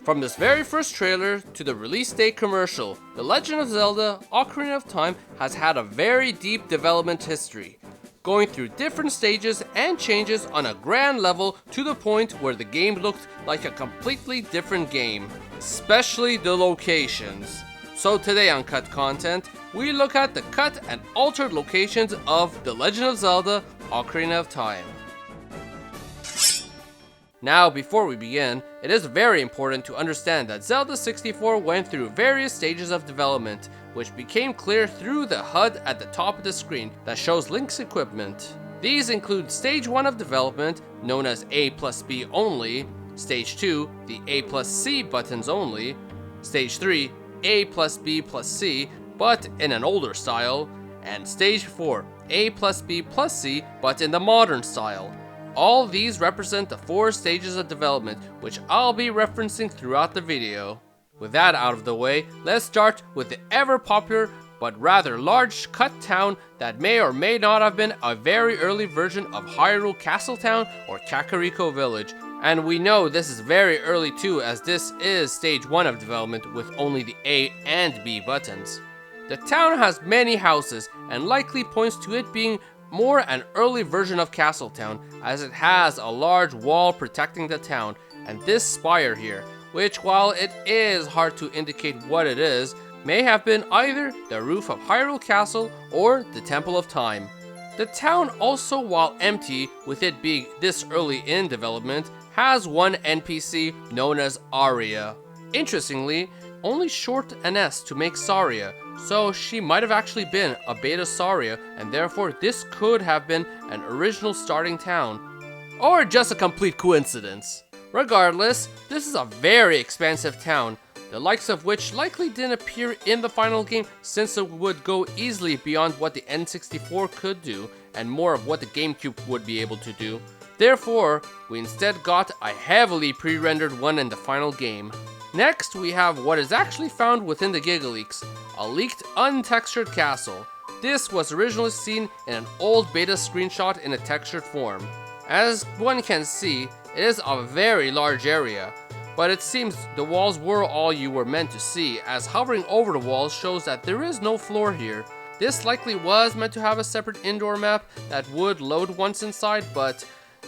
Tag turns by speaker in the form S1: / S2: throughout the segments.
S1: From this very first trailer to the release date commercial, The Legend of Zelda Ocarina of Time has had a very deep development history, going through different stages and changes on a grand level to the point where the game looked like a completely different game, especially the locations. So today on Cut Content, we look at the cut and altered locations of The Legend of Zelda Ocarina of Time. Now, before we begin, it is very important to understand that Zelda 64 went through various stages of development, which became clear through the HUD at the top of the screen that shows Link's equipment. These include Stage 1 of development, known as A plus B only, Stage 2, the A plus C buttons only, Stage 3, A plus B plus C, but in an older style, and Stage 4, A plus B plus C, but in the modern style. All these represent the 4 stages of development, which I'll be referencing throughout the video. With that out of the way, let's start with the ever popular but rather large cut town that may or may not have been a very early version of Hyrule Castle Town or Kakariko Village. And we know this is very early too, as this is stage 1 of development with only the A and B buttons. The town has many houses and likely points to it being more an early version of Castletown, as it has a large wall protecting the town, and this spire here, which while it is hard to indicate what it is, may have been either the roof of Hyrule Castle or the Temple of Time. The town also, while empty, with it being this early in development, has one NPC known as Aria. Interestingly, only short an S to make Saria, so she might have actually been a beta Saria, and therefore this could have been an original starting town. Or just a complete coincidence. Regardless, this is a very expansive town, the likes of which likely didn't appear in the final game, since it would go easily beyond what the N64 could do, and more of what the GameCube would be able to do. Therefore, we instead got a heavily pre-rendered one in the final game. Next, we have what is actually found within the Giga leaks, a leaked untextured castle. This was originally seen in an old beta screenshot in a textured form. As one can see, it is a very large area, but it seems the walls were all you were meant to see, as hovering over the walls shows that there is no floor here. This likely was meant to have a separate indoor map that would load once inside, but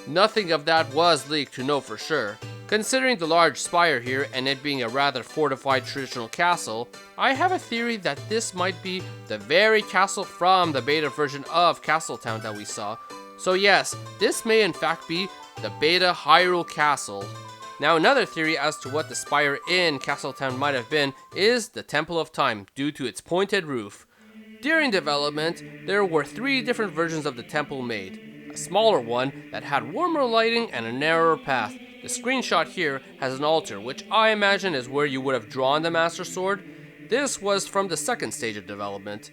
S1: nothing of that was leaked to know for sure. Considering the large spire here and it being a rather fortified traditional castle, I have a theory that this might be the very castle from the beta version of Castletown that we saw. So yes, this may in fact be the beta Hyrule Castle. Now another theory as to what the spire in Castletown might have been is the Temple of Time, due to its pointed roof. During development, there were 3 different versions of the temple made. A smaller one that had warmer lighting and a narrower path. The screenshot here has an altar, which I imagine is where you would have drawn the Master Sword. This was from the second stage of development.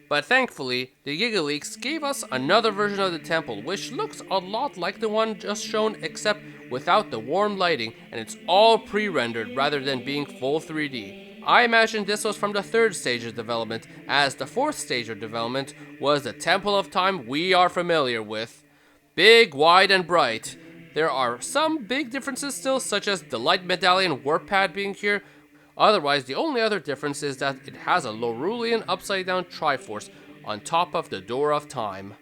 S1: But thankfully, the Giga leaks gave us another version of the temple, which looks a lot like the one just shown, except without the warm lighting, and it's all pre-rendered rather than being full 3D. I imagine this was from the 3rd stage of development, as the 4th stage of development was the Temple of Time we are familiar with. Big, wide, and bright. There are some big differences still, such as the light medallion warp pad being here. Otherwise, the only other difference is that it has a Hyrulean upside down Triforce on top of the Door of Time.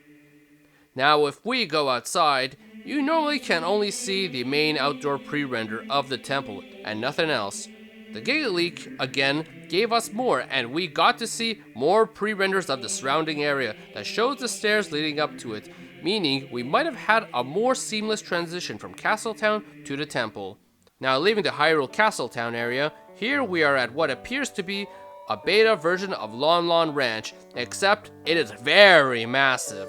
S1: Now, if we go outside, you normally can only see the main outdoor pre-render of the temple and nothing else. The Giga leak, again, gave us more, and we got to see more pre-renders of the surrounding area that shows the stairs leading up to it, meaning we might have had a more seamless transition from Castletown to the temple. Now, leaving the Hyrule Castletown area, here we are at what appears to be a beta version of Lon Lon Ranch, except it is very massive.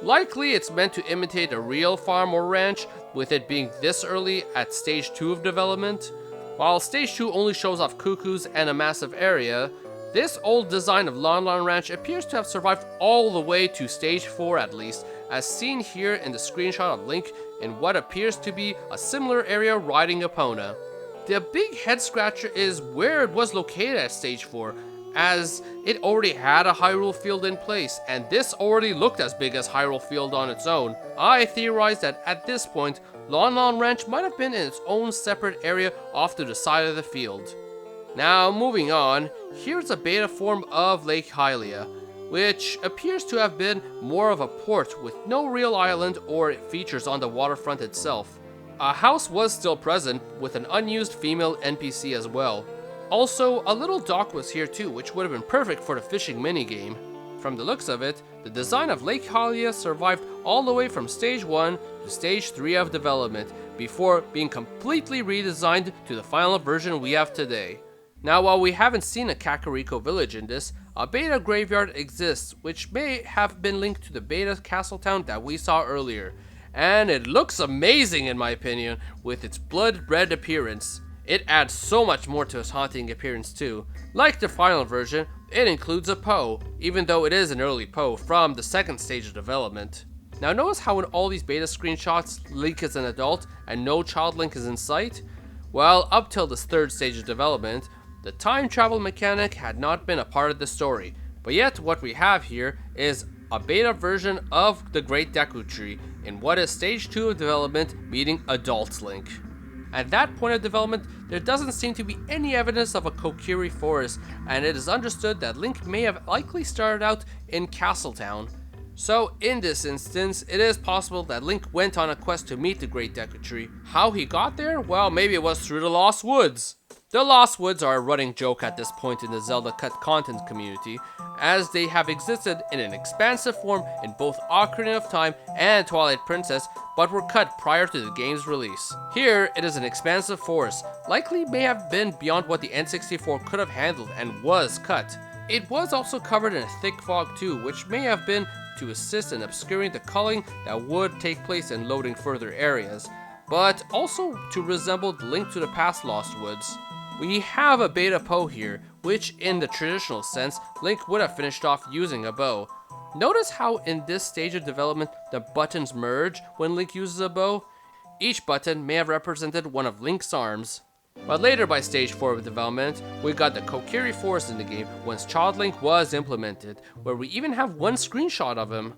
S1: Likely it's meant to imitate a real farm or ranch, with it being this early at stage 2 of development. While stage 2 only shows off cuckoos and a massive area, this old design of Lon Lon Ranch appears to have survived all the way to stage 4 at least, as seen here in the screenshot of Link in what appears to be a similar area riding Epona. The big head scratcher is where it was located at stage 4, as it already had a Hyrule field in place, and this already looked as big as Hyrule field on its own. I theorized that at this point, Lon Lon Ranch might have been in its own separate area off to the side of the field. Now moving on, here's a beta form of Lake Hylia, which appears to have been more of a port with no real island or features on the waterfront itself. A house was still present with an unused female NPC as well. Also, a little dock was here too, which would have been perfect for the fishing minigame. From the looks of it, the design of Lake Hylia survived all the way from stage 1 to stage 3 of development before being completely redesigned to the final version we have today. Now, while we haven't seen a Kakariko village in this, a beta graveyard exists, which may have been linked to the beta castle town that we saw earlier. And it looks amazing in my opinion, with its blood red appearance. It adds so much more to its haunting appearance too. Like the final version, it includes a Poe, even though it is an early Poe from the second stage of development. Now notice how in all these beta screenshots, Link is an adult and no child Link is in sight? Well, up till this third stage of development, the time travel mechanic had not been a part of the story, but yet what we have here is a beta version of the Great Deku Tree in what is stage 2 of development, meeting adult Link. At that point of development, there doesn't seem to be any evidence of a Kokiri forest, and it is understood that Link may have likely started out in Castletown. So in this instance, it is possible that Link went on a quest to meet the Great Deku Tree. How he got there? Well, maybe it was through the Lost Woods. The Lost Woods are a running joke at this point in the Zelda cut content community, as they have existed in an expansive form in both Ocarina of Time and Twilight Princess, but were cut prior to the game's release. Here, it is an expansive forest, likely may have been beyond what the N64 could have handled and was cut. It was also covered in a thick fog too, which may have been to assist in obscuring the culling that would take place in loading further areas, but also to resemble the Link to the Past Lost Woods. We have a beta Poe here, which in the traditional sense, Link would have finished off using a bow. Notice how in this stage of development, the buttons merge when Link uses a bow? Each button may have represented one of Link's arms. But later by stage 4 of development, we got the Kokiri Forest in the game once Child Link was implemented, where we even have one screenshot of him.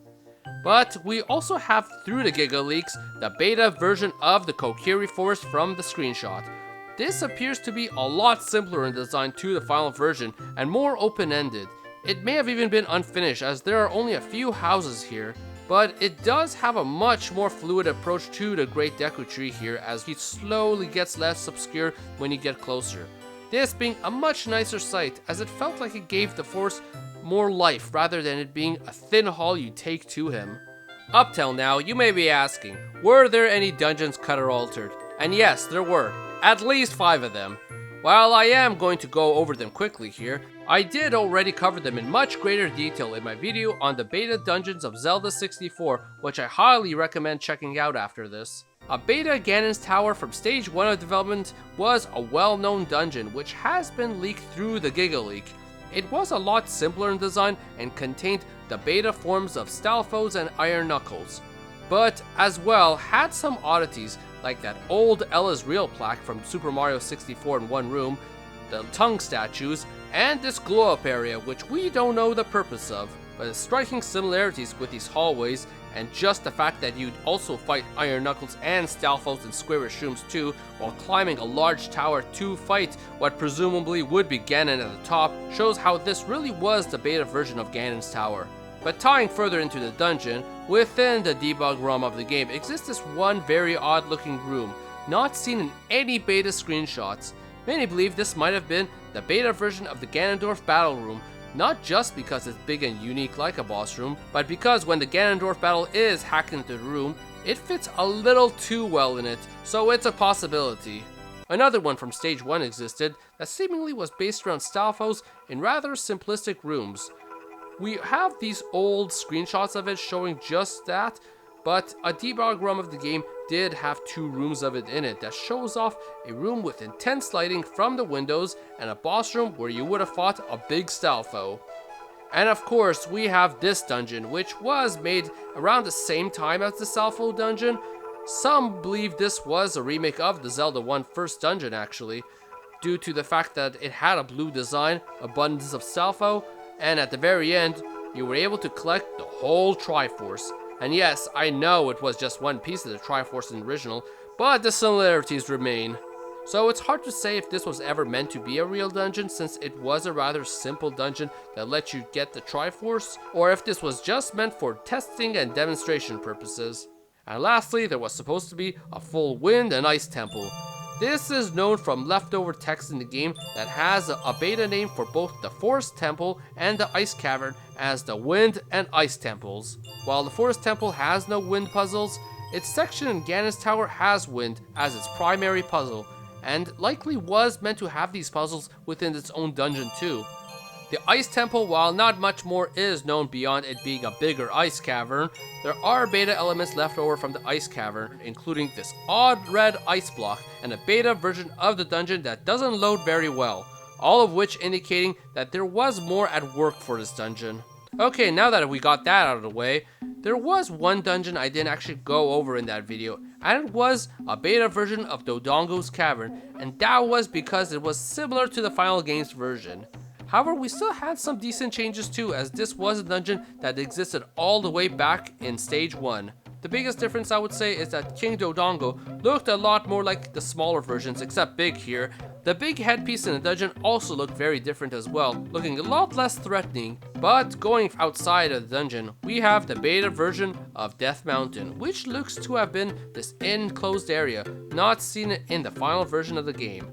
S1: But we also have, through the Giga leaks, the beta version of the Kokiri Forest from the screenshot. This appears to be a lot simpler in design to the final version and more open-ended. It may have even been unfinished as there are only a few houses here, but it does have a much more fluid approach to the Great Deku Tree here as he slowly gets less obscure when you get closer. This being a much nicer sight as it felt like it gave the forest more life rather than it being a thin haul you take to him. Up till now, you may be asking, were there any dungeons cut or altered? And yes, there were. At least 5 of them. While I am going to go over them quickly here, I did already cover them in much greater detail in my video on the beta dungeons of Zelda 64, which I highly recommend checking out after this. A beta Ganon's Tower from stage 1 of development was a well-known dungeon which has been leaked through the Giga leak. It was a lot simpler in design and contained the beta forms of Stalfos and Iron Knuckles, but as well had some oddities like that old Ella's Real plaque from Super Mario 64 in one room, the tongue statues, and this glow-up area which we don't know the purpose of, but the striking similarities with these hallways and just the fact that you'd also fight Iron Knuckles and Stalfos and Squarish Shrooms too while climbing a large tower to fight what presumably would be Ganon at the top shows how this really was the beta version of Ganon's Tower. But tying further into the dungeon, within the debug ROM of the game exists this one very odd looking room, not seen in any beta screenshots. Many believe this might have been the beta version of the Ganondorf battle room, not just because it's big and unique like a boss room, but because when the Ganondorf battle is hacked into the room, it fits a little too well in it, so it's a possibility. Another one from stage 1 existed that seemingly was based around Stalfos in rather simplistic rooms. We have these old screenshots of it showing just that, but a debug ROM of the game did have 2 rooms of it in it that shows off a room with intense lighting from the windows and a boss room where you would have fought a big Stalfo. And of course we have this dungeon which was made around the same time as the Stalfo dungeon. Some believe this was a remake of the Zelda 1 first dungeon actually. due to the fact that it had a blue design, abundance of Stalfo, and at the very end, you were able to collect the whole Triforce. And yes, I know it was just one piece of the Triforce in the original, but the similarities remain. So it's hard to say if this was ever meant to be a real dungeon, since it was a rather simple dungeon that let you get the Triforce, or if this was just meant for testing and demonstration purposes. And lastly, there was supposed to be a full wind and ice temple. This is known from leftover text in the game that has a beta name for both the Forest Temple and the Ice Cavern as the Wind and Ice Temples. While the Forest Temple has no wind puzzles, its section in Ganon's Tower has wind as its primary puzzle, and likely was meant to have these puzzles within its own dungeon too. The Ice Temple, while not much more is known beyond it being a bigger ice cavern, there are beta elements left over from the Ice Cavern, including this odd red ice block and a beta version of the dungeon that doesn't load very well, all of which indicating that there was more at work for this dungeon. Okay, now that we got that out of the way, there was one dungeon I didn't actually go over in that video, and it was a beta version of Dodongo's Cavern, and that was because it was similar to the final game's version. However, we still had some decent changes too, as this was a dungeon that existed all the way back in stage 1. The biggest difference I would say is that King Dodongo looked a lot more like the smaller versions, except big here. The big headpiece in the dungeon also looked very different as well, looking a lot less threatening. But going outside of the dungeon, we have the beta version of Death Mountain, which looks to have been this enclosed area, not seen in the final version of the game.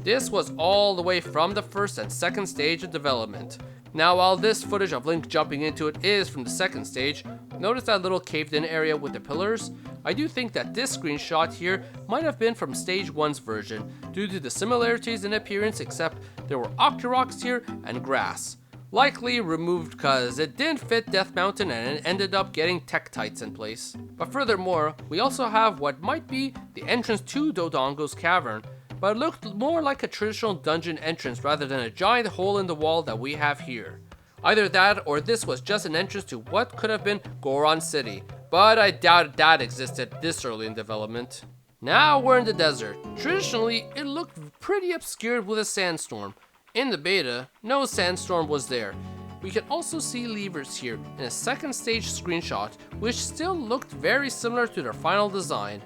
S1: This was all the way from the first and second stage of development. Now, while this footage of Link jumping into it is from the second stage, notice that little caved in area with the pillars? I do think that this screenshot here might have been from stage 1's version, due to the similarities in appearance, except there were Octoroks here and grass. Likely removed cause it didn't fit Death Mountain and it ended up getting Tektites in place. But furthermore, we also have what might be the entrance to Dodongo's Cavern, but it looked more like a traditional dungeon entrance rather than a giant hole in the wall that we have here. Either that or this was just an entrance to what could have been Goron City, but I doubt that existed this early in development. Now we're in the desert. Traditionally, it looked pretty obscured with a sandstorm. In the beta, no sandstorm was there. We can also see levers here in a second stage screenshot, which still looked very similar to their final design.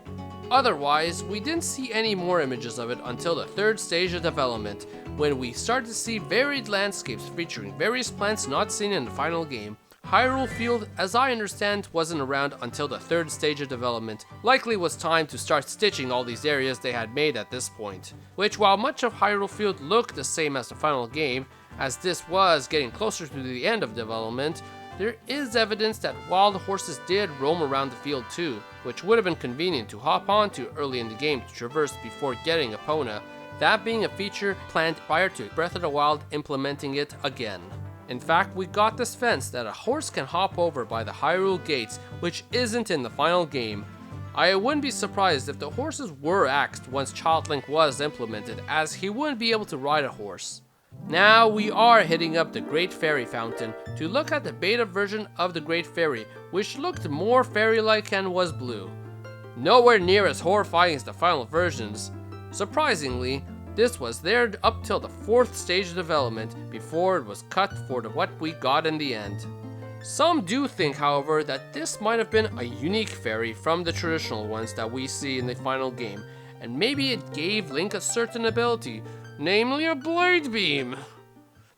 S1: Otherwise, we didn't see any more images of it until the third stage of development, when we started to see varied landscapes featuring various plants not seen in the final game. Hyrule Field, as I understand, wasn't around until the third stage of development. Likely was time to start stitching all these areas they had made at this point. Which, while much of Hyrule Field looked the same as the final game, as this was getting closer to the end of development, there is evidence that wild horses did roam around the field too, which would have been convenient to hop onto early in the game to traverse before getting Epona, that being a feature planned prior to Breath of the Wild implementing it again. In fact, we got this fence that a horse can hop over by the Hyrule gates, which isn't in the final game. I wouldn't be surprised if the horses were axed once Child Link was implemented, as he wouldn't be able to ride a horse. Now we are hitting up the Great Fairy Fountain to look at the beta version of the Great Fairy, which looked more fairy-like and was blue. Nowhere near as horrifying as the final versions. Surprisingly, this was there up till the fourth stage of development before it was cut for what we got in the end. Some do think, however, that this might have been a unique fairy from the traditional ones that we see in the final game, and maybe it gave Link a certain ability, namely a Blade Beam.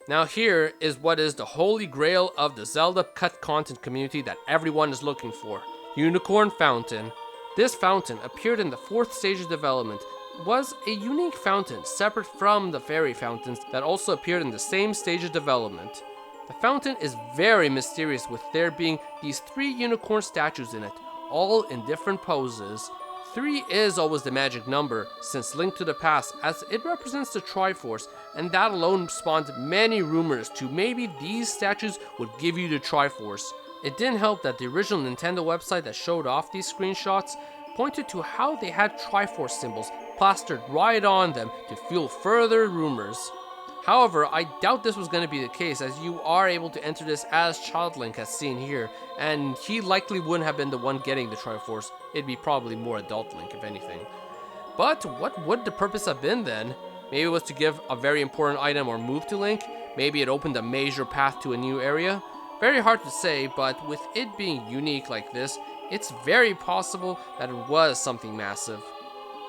S1: Now here is what is the holy grail of the Zelda cut content community that everyone is looking for. Unicorn Fountain. This fountain appeared in the fourth stage of development, was a unique fountain separate from the fairy fountains that also appeared in the same stage of development. The fountain is very mysterious, with there being these 3 unicorn statues in it, all in different poses. 3 is always the magic number since Link to the Past, as it represents the Triforce, and that alone spawned many rumors to maybe these statues would give you the Triforce. It didn't help that the original Nintendo website that showed off these screenshots pointed to how they had Triforce symbols plastered right on them to fuel further rumors. However, I doubt this was going to be the case, as you are able to enter this as Child Link as seen here, and he likely wouldn't have been the one getting the Triforce. It'd be probably more Adult Link if anything. But what would the purpose have been then? Maybe it was to give a very important item or move to Link. Maybe it opened a major path to a new area. Very hard to say, but with it being unique like this, it's very possible that it was something massive.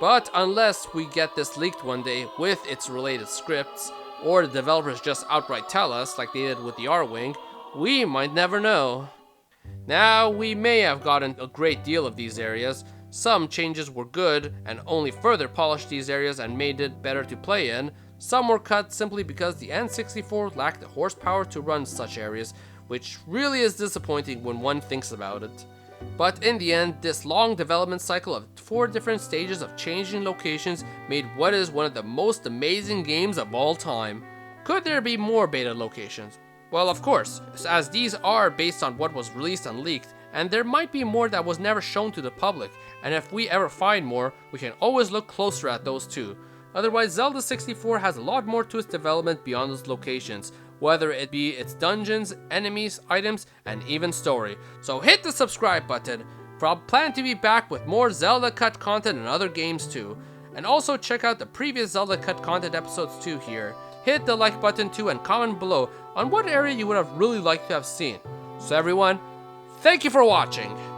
S1: But unless we get this leaked one day with its related scripts, or the developers just outright tell us, like they did with the R-Wing, we might never know. Now, we may have gotten a great deal of these areas. Some changes were good and only further polished these areas and made it better to play in. Some were cut simply because the N64 lacked the horsepower to run such areas, which really is disappointing when one thinks about it. But in the end, this long development cycle of 4 different stages of changing locations made what is one of the most amazing games of all time. Could there be more beta locations? Well, of course, as these are based on what was released and leaked, and there might be more that was never shown to the public, and if we ever find more, we can always look closer at those too. Otherwise, Zelda 64 has a lot more to its development beyond those locations, whether it be its dungeons, enemies, items, and even story. So hit the subscribe button, for I'll plan to be back with more Zelda cut content and other games too. And also check out the previous Zelda cut content episodes too here. Hit the like button too and comment below on what area you would have really liked to have seen. So everyone, thank you for watching!